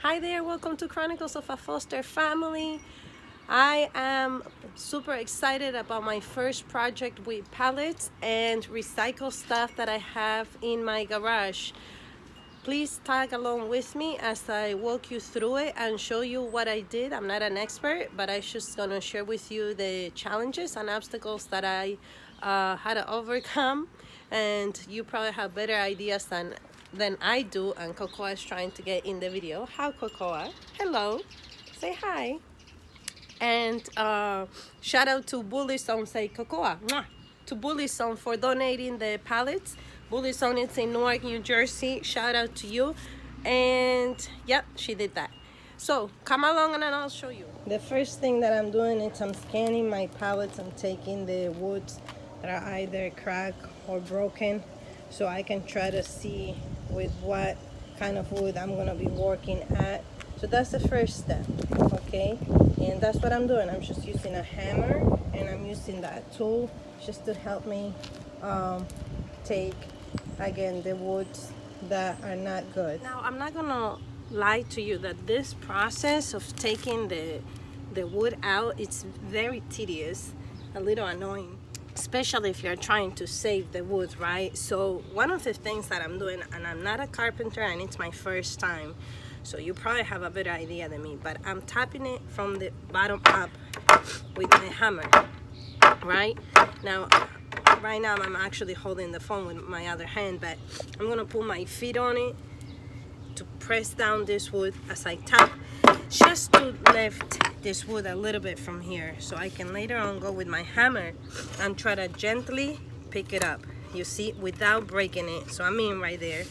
Hi there, welcome to Chronicles of a Foster Family. I am super excited about my first project with pallets and recycle stuff that I have in my garage. Please tag along with me as I walk you through it and show you what I did. I'm not an expert, but I'm just gonna share with you the challenges and obstacles that I had to overcome, and you probably have better ideas than I do. And Cocoa is trying to get in the video. Hi, Cocoa. Hello. Say hi. And shout out to Bully Zone. Say Cocoa. Mwah. To Bully Zone for donating the pallets. Bully Zone is in Newark, New Jersey. Shout out to you. And yep, she did that. So come along and I'll show you. The first thing that I'm doing is I'm scanning my pallets. I'm taking the woods that are either cracked or broken, so I can try to see with what kind of wood I'm gonna be working at. So that's the first step, okay? And that's what I'm doing. I'm just using a hammer and I'm using that tool just to help me take, again, the woods that are not good. Now, I'm not gonna lie to you that this process of taking the wood out, it's very tedious, a little annoying, especially if you're trying to save the wood, right? So one of the things that I'm doing, and I'm not a carpenter and it's my first time, so you probably have a better idea than me, but I'm tapping it from the bottom up with my hammer, right? Now I'm actually holding the phone with my other hand, but I'm gonna put my feet on it to press down this wood as I tap, just to lift this wood a little bit from here, so I can later on go with my hammer and try to gently pick it up, you see, without breaking it. So I mean right there,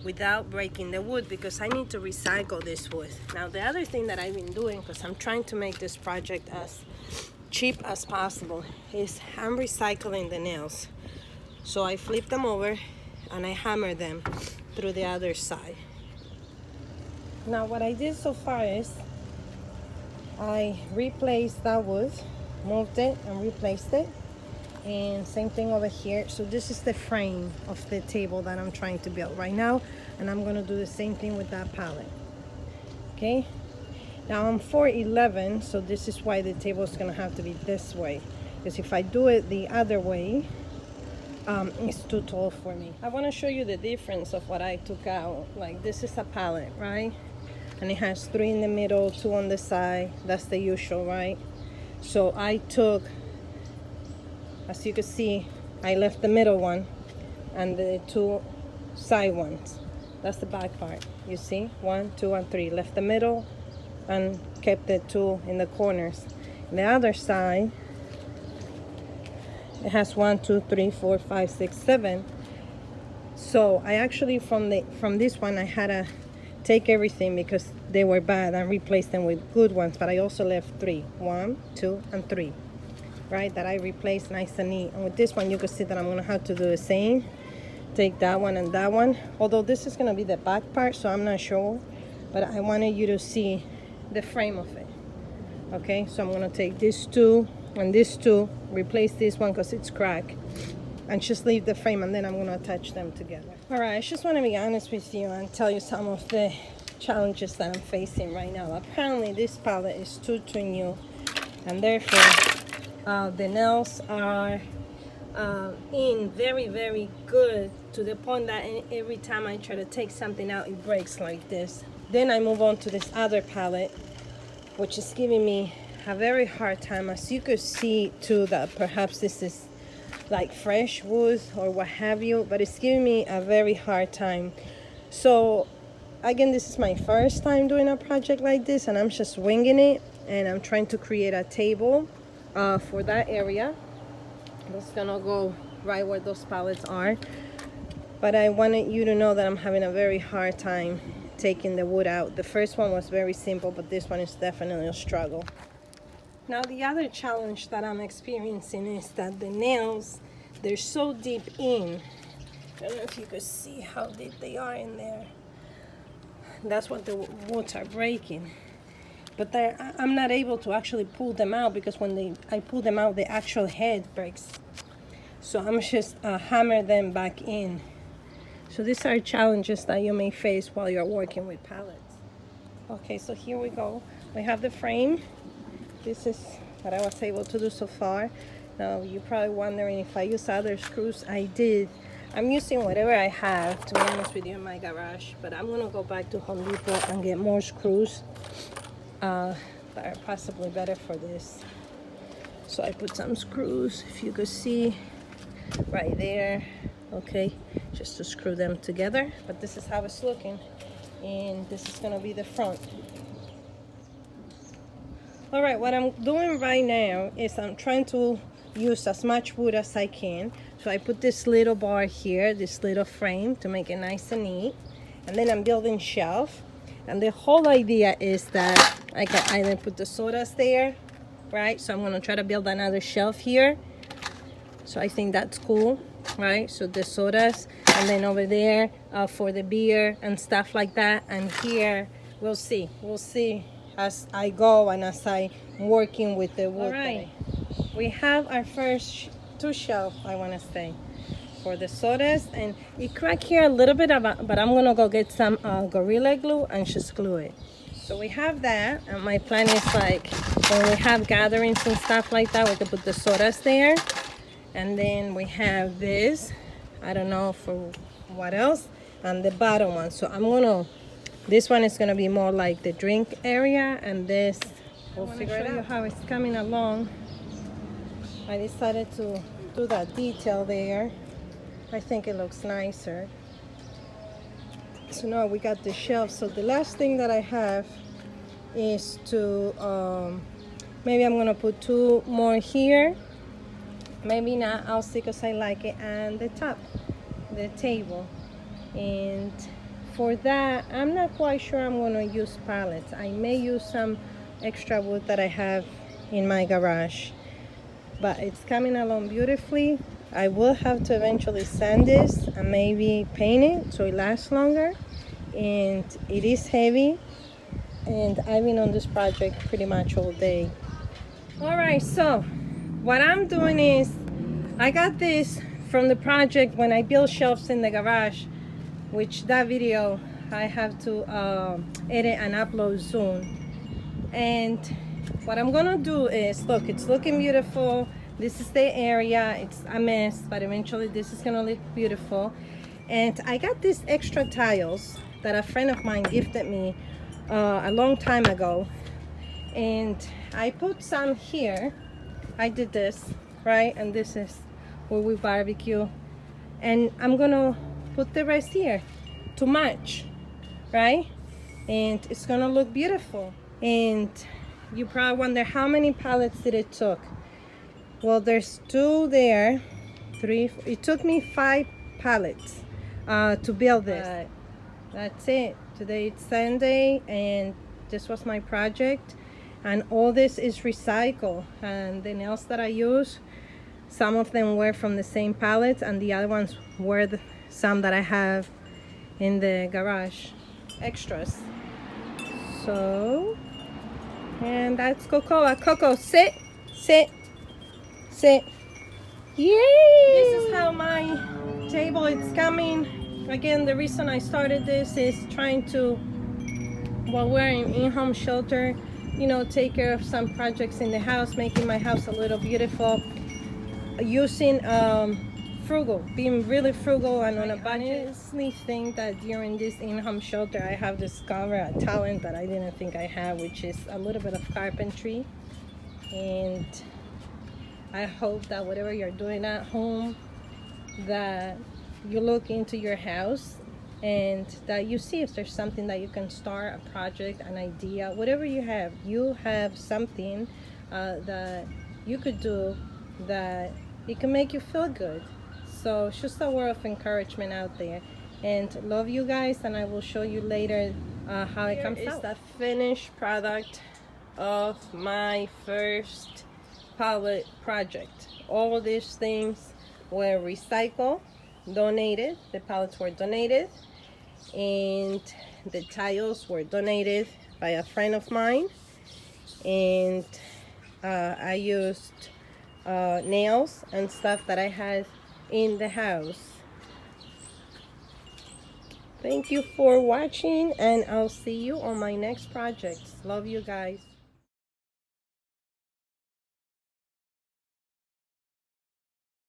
without breaking the wood, because I need to recycle this wood. Now the other thing that I've been doing, because I'm trying to make this project as cheap as possible, is I'm recycling the nails. So I flip them over and I hammer them through the other side. Now what I did so far is I replaced that wood, moved it and replaced it, and same thing over here. So this is the frame of the table that I'm trying to build right now, and I'm gonna do the same thing with that pallet. Okay, now I'm 4'11", so this is why the table is gonna have to be this way, because if I do it the other way, it's too tall for me. I want to show you the difference of what I took out. Like, this is a pallet, right? And it has 3 in the middle, 2 on the side. That's the usual, right? So I took, as you can see, I left the middle one and the 2 side ones. That's the back part. You see, 1, 2, and 3. Left the middle and kept the 2 in the corners. The other side, it has 1, 2, 3, 4, 5, 6, 7. So I actually, from this one, I had to take everything because they were bad and replace them with good ones. But I also left 3, 1, 2, and 3, right? That I replaced nice and neat. And with this one, you can see that I'm gonna have to do the same. Take that one and that one. Although this is gonna be the back part, so I'm not sure. But I wanted you to see the frame of it. Okay, so I'm gonna take this 2 and this 2, replace this one because it's cracked, and just leave the frame, and then I'm going to attach them together. All right, I just want to be honest with you and tell you some of the challenges that I'm facing right now. Apparently this pallet is too new, and therefore the nails are in very good, to the point that every time I try to take something out, it breaks like this. Then I move on to this other pallet, which is giving me a very hard time. As you could see too, that perhaps this is like fresh wood or what have you, but it's giving me a very hard time. So again, this is my first time doing a project like this, and I'm just winging it, and I'm trying to create a table for that area that's gonna go right where those pallets are. But I wanted you to know that I'm having a very hard time taking the wood out. The first one was very simple, but this one is definitely a struggle. Now the other challenge that I'm experiencing is that the nails, they're so deep in. I don't know if you could see how deep they are in there. That's what the woods are breaking. But I'm not able to actually pull them out, because when I pull them out, the actual head breaks. So I'm just hammer them back in. So these are challenges that you may face while you're working with pallets. Okay, so here we go. We have the frame. This is what I was able to do so far. Now you're probably wondering if I use other screws. I did. I'm using whatever I have, to be honest with you, in my garage, but I'm gonna go back to Home Depot and get more screws that are possibly better for this. So I put some screws, if you could see, right there. Okay, just to screw them together. But this is how it's looking, and this is gonna be the front. All right, what I'm doing right now is I'm trying to use as much wood as I can. So I put this little bar here, this little frame, to make it nice and neat. And then I'm building shelf. And the whole idea is that I can either put the sodas there, right? So I'm gonna try to build another shelf here. So I think that's cool, right? So the sodas, and then over there for the beer and stuff like that. And here, we'll see as I go and as I'm working with the wood. All right, we have our first two shelves, I want to say, for the sodas, and it cracked here a little bit, but I'm gonna go get some Gorilla Glue and just glue it. So we have that, and my plan is, like, when we have gatherings and stuff like that, we can put the sodas there. And then we have this, I don't know for what else, and the bottom one. So this one is gonna be more like the drink area, and this, we'll figure it out how it's coming along. I decided to do that detail there. I think it looks nicer. So now we got the shelf. So the last thing that I have is to, maybe I'm gonna put two more here. Maybe not, I'll see, because I like it. And the top, the table. And for that, I'm not quite sure I'm gonna use pallets. I may use some extra wood that I have in my garage. But it's coming along beautifully. I will have to eventually sand this and maybe paint it so it lasts longer. And it is heavy. And I've been on this project pretty much all day. All right, so what I'm doing is, I got this from the project when I built shelves in the garage, which that video I have to edit and upload soon. And what I'm gonna do is, look, it's looking beautiful. This is the area. It's a mess, but eventually this is gonna look beautiful. And I got these extra tiles that a friend of mine gifted me a long time ago. And I put some here. I did this, right? And this is where we barbecue. And I'm gonna put the rest here to match, right? And it's gonna look beautiful. And you probably wonder, how many pallets did it took? Well, there's two there, three. It took me 5 pallets to build this. That's it. Today it's Sunday, and this was my project. And all this is recycled. And the nails that I use, some of them were from the same pallets, and the other ones were some that I have in the garage, extras. So, and that's Cocoa. Coco, sit, sit, sit. Yay! This is how my table is coming. Again, the reason I started this is trying to, while we're in-home shelter, you know, take care of some projects in the house, making my house a little beautiful, using frugal, being really frugal and on a budget. I honestly think that during this in-home shelter, I have discovered a talent that I didn't think I had, which is a little bit of carpentry. And I hope that whatever you're doing at home, that you look into your house and that you see if there's something that you can start, a project, an idea, whatever you have something that you could do that it can make you feel good. So it's just a word of encouragement out there. And love you guys, and I will show you later how it comes out. Here is the finished product of my first pallet project. All these things were recycled, donated. The pallets were donated, and the tiles were donated by a friend of mine. And I used nails and stuff that I had in the house. Thank you for watching, and I'll see you on my next project. Love you guys.